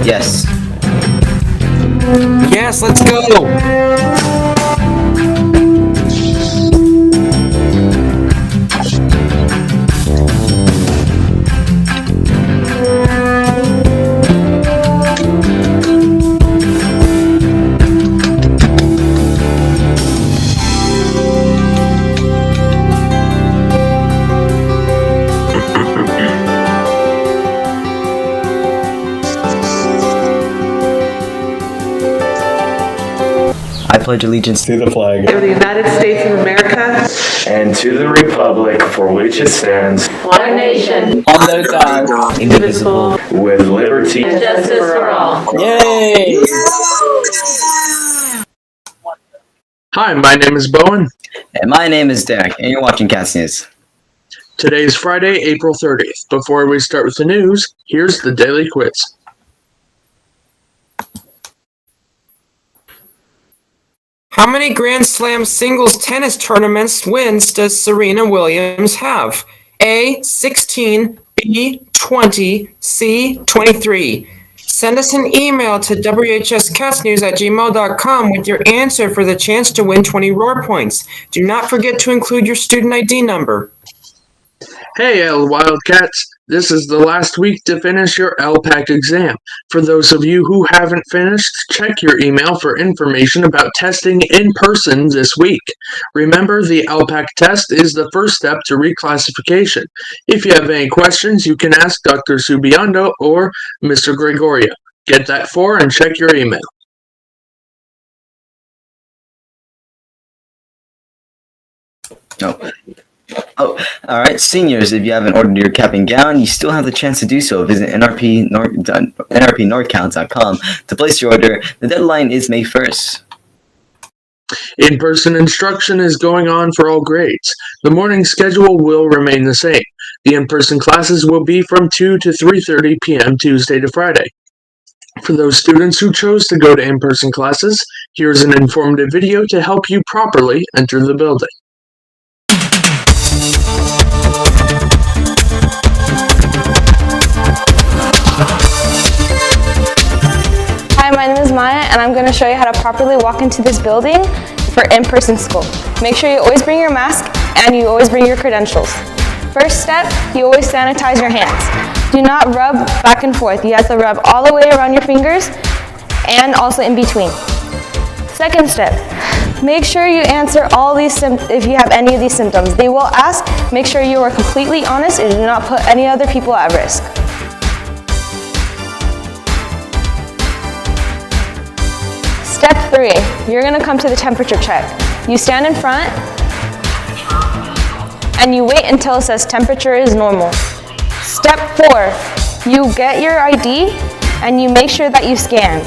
Yes. Yes, let's go! pledge allegiance to the flag of the United States of America and to the republic for which it stands, one nation, under God, indivisible, with liberty and justice for all. Yay! Hi, my name is Bowen. And my name is Derek, and you're watching Katz News. Today is Friday, April 30th. Before we start with the news, here's the daily quiz. How many Grand Slam singles tennis tournaments wins does Serena Williams have? A, 16, B, 20, C, 23. Send us an email to whscatsnews@gmail.com with your answer for the chance to win 20 Roar points. Do not forget to include your student ID number. Hey, L Wildcats. This is the last week to finish your LPAC exam. For those of you who haven't finished, check your email for information about testing in person this week. Remember, the LPAC test is the first step to reclassification. If you have any questions, you can ask Dr. Subiando or Mr. Gregorio. Get that for and check your email. Oh, all right, seniors, if you haven't ordered your cap and gown, you still have the chance to do so. Visit nrpnorcals.com to place your order. The deadline is May 1st. In-person instruction is going on for all grades. The morning schedule will remain the same. The in-person classes will be from 2 to 3:30 p.m. Tuesday to Friday. For those students who chose to go to in-person classes, here's an informative video to help you properly enter the building. Hi, my name is Maya, and I'm going to show you how to properly walk into this building for in-person school. Make sure you always bring your mask and you always bring your credentials. First step, you always sanitize your hands. Do not rub back and forth. You have to rub all the way around your fingers and also in between. Second step, make sure you answer all these if you have any of these symptoms. They will ask, make sure you are completely honest and do not put any other people at risk. Step 3, you're going to come to the temperature check. You stand in front and you wait until it says temperature is normal. Step 4, you get your ID and you make sure that you scan.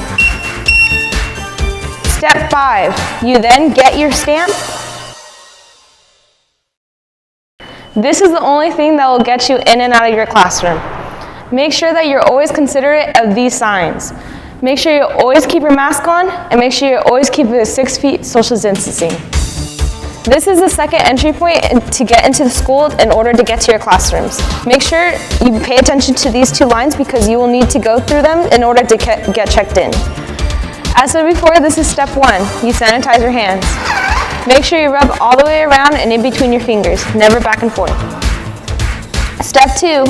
Step 5, you then get your stamp. This is the only thing that will get you in and out of your classroom. Make sure that you're always considerate of these signs. Make sure you always keep your mask on and make sure you always keep the 6 feet social distancing. This is the second entry point to get into the school in order to get to your classrooms. Make sure you pay attention to these 2 lines because you will need to go through them in order to get checked in. As said before, this is step 1. You sanitize your hands. Make sure you rub all the way around and in between your fingers, never back and forth. Step 2,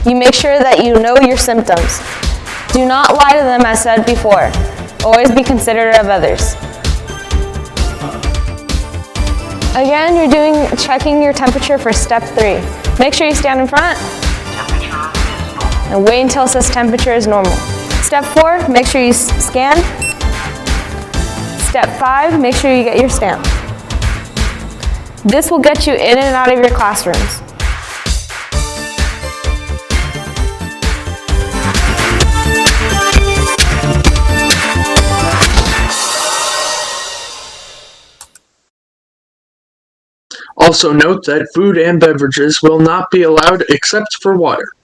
you make sure that you know your symptoms. Do not lie to them as said before. Always be considerate of others. Again, you're checking your temperature for step 3. Make sure you stand in front and wait until it says temperature is normal. Step 4, make sure you scan. Step 5, make sure you get your stamp. This will get you in and out of your classrooms. Also note that food and beverages will not be allowed except for water.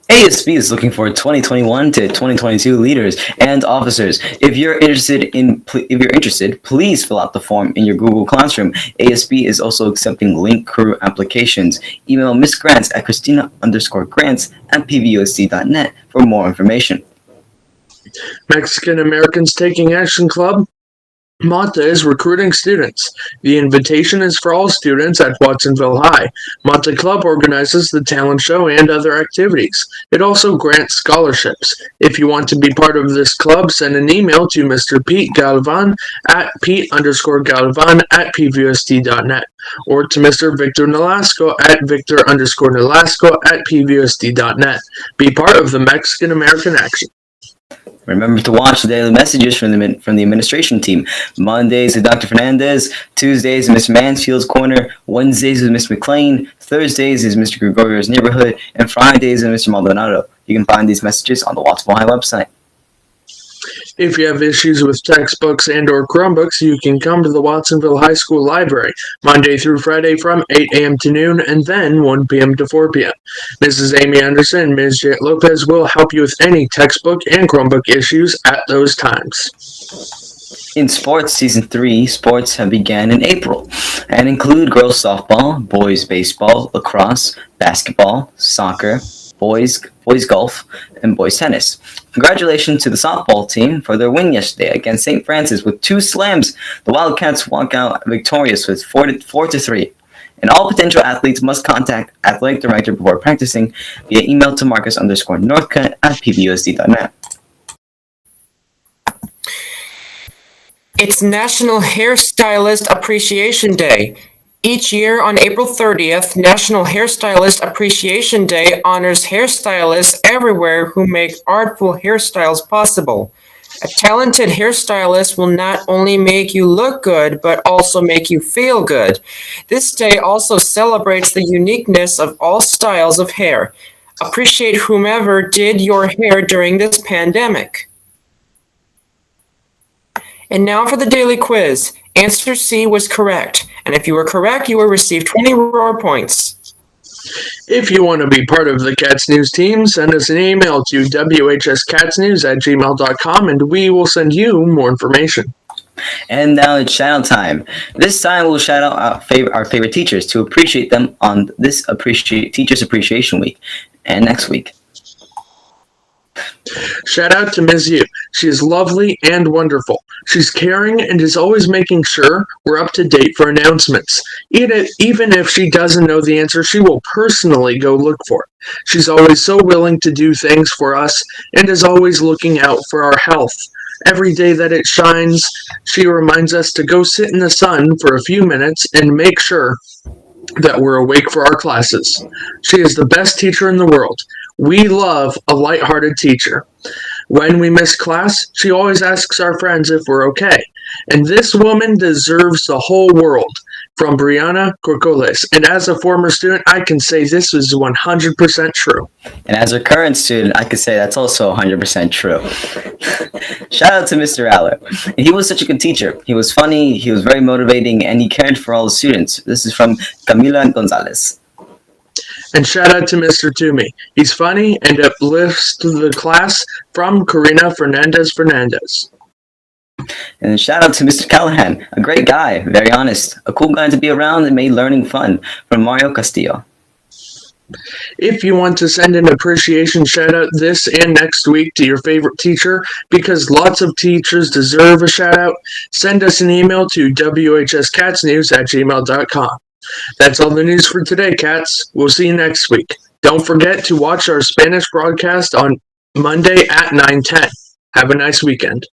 ASB is looking for 2021 to 2022 leaders and officers. If you're interested, please fill out the form in your Google Classroom. ASB is also accepting link crew applications. Email Miss Grants at Christina_Grants@pvosd.net for more information. Mexican Americans Taking Action Club. Mata is recruiting students. The invitation is for all students at Watsonville High. Mata Club organizes the talent show and other activities. It also grants scholarships. If you want to be part of this club, send an email to Mr. Pete Galvan at Pete_Galvan@pvosd.net or to Mr. Victor Nolasco at Victor_Nolasco@pvosd.net. Be part of the Mexican American Action. Remember to watch the daily messages from the administration team. Mondays with Dr. Fernandez, Tuesdays is Mr. Mansfield's Corner, Wednesdays is Mr. McLean, Thursdays is Mr. Gregorio's Neighborhood, and Fridays is Mr. Maldonado. You can find these messages on the Watsonville High website. If you have issues with textbooks and or Chromebooks, you can come to the Watsonville High School Library Monday through Friday from 8 a.m. to noon and then 1 p.m. to 4 p.m. Mrs. Amy Anderson and Ms. Jet Lopez will help you with any textbook and Chromebook issues at those times. In sports, Season 3 sports have begun in April and include girls softball, boys baseball, lacrosse, basketball, soccer, boys golf, and boys tennis. Congratulations to the softball team for their win yesterday against St. Francis with 2 slams. The Wildcats walk out victorious with 4-3. And all potential athletes must contact athletic director before practicing via email to Marcus_Northcutt@pbusd.net. It's National Hairstylist Appreciation Day. Each year on April 30th, National Hairstylist Appreciation Day honors hairstylists everywhere who make artful hairstyles possible. A talented hairstylist will not only make you look good, but also make you feel good. This day also celebrates the uniqueness of all styles of hair. Appreciate whomever did your hair during this pandemic. And now for the daily quiz. Answer C was correct. And if you were correct, you will receive 20 raw points. If you want to be part of the Katz News team, send us an email to whskatznews@gmail.com and we will send you more information. And now it's shout out time. This time we'll shout out our favorite teachers to appreciate them on this Teachers Appreciation Week and next week. Shout out to Ms. Yu. She is lovely and wonderful. She's caring and is always making sure we're up to date for announcements. Even if she doesn't know the answer, she will personally go look for it. She's always so willing to do things for us and is always looking out for our health. Every day that it shines, she reminds us to go sit in the sun for a few minutes and make sure that we're awake for our classes. She is the best teacher in the world. We love a lighthearted teacher. When we miss class, she always asks our friends if we're okay. And this woman deserves the whole world. From Brianna Corcoles. And as a former student, I can say this is 100% true. And as a current student, I could say that's also 100% true. Shout out to Mr. Aller. He was such a good teacher. He was funny, he was very motivating, and he cared for all the students. This is from Camila Gonzalez. And shout out to Mr. Toomey. He's funny and uplifts the class. From Karina Fernandez. And shout out to Mr. Callahan, a great guy, very honest, a cool guy to be around and made learning fun. From Mario Castillo. If you want to send an appreciation shout out this and next week to your favorite teacher, because lots of teachers deserve a shout out, send us an email to whskatznews@gmail.com. That's all the news for today, Cats. We'll see you next week. Don't forget to watch our Spanish broadcast on Monday at 9:10. Have a nice weekend.